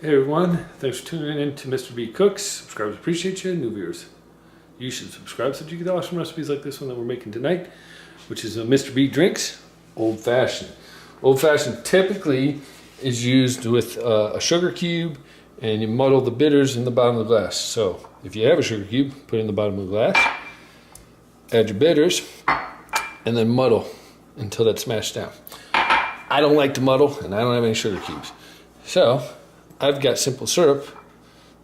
Hey everyone, thanks for tuning in to Mr. B Cooks. Subscribers appreciate you, new viewers, you should subscribe so that you get awesome recipes like this one that we're making tonight, which is a Mr. B Drinks Old Fashioned. Old Fashioned typically is used with a sugar cube, and you muddle the bitters in the bottom of the glass. So if you have a sugar cube, put it in the bottom of the glass, add your bitters, and then muddle until that's smashed down. I don't like to muddle, and I don't have any sugar cubes. So I've got simple syrup.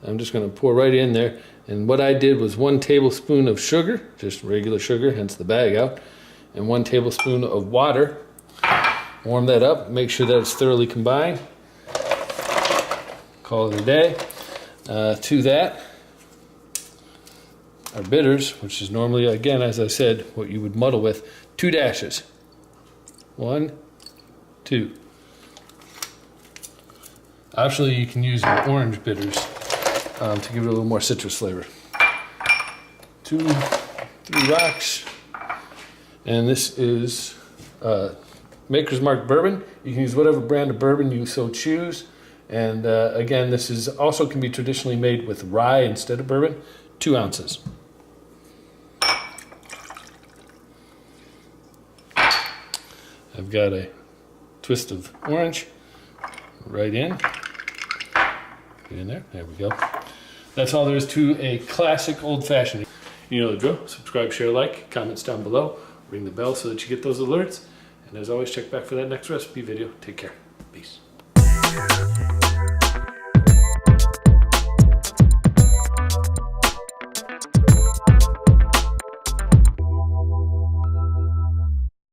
I'm just going to pour right in there. And what I did was 1 tablespoon of sugar, just regular sugar, hence the bag out, and 1 tablespoon of water. Warm that up, make sure that it's thoroughly combined. Call it a day. To that, our bitters, which is normally, again, as I said, what you would muddle with, 2 dashes. 1, 2. Optionally, you can use your orange bitters to give it a little more citrus flavor. 2, 3 rocks. And this is Maker's Mark bourbon. You can use whatever brand of bourbon you so choose. And again, this is also can be traditionally made with rye instead of bourbon. 2 ounces. I've got a twist of orange right in. Get in there. There we go. That's all there is to a classic old fashioned. You know the drill. Subscribe, share, like, comments down below. Ring the bell so that you get those alerts. And as always, check back for that next recipe video. Take care. Peace.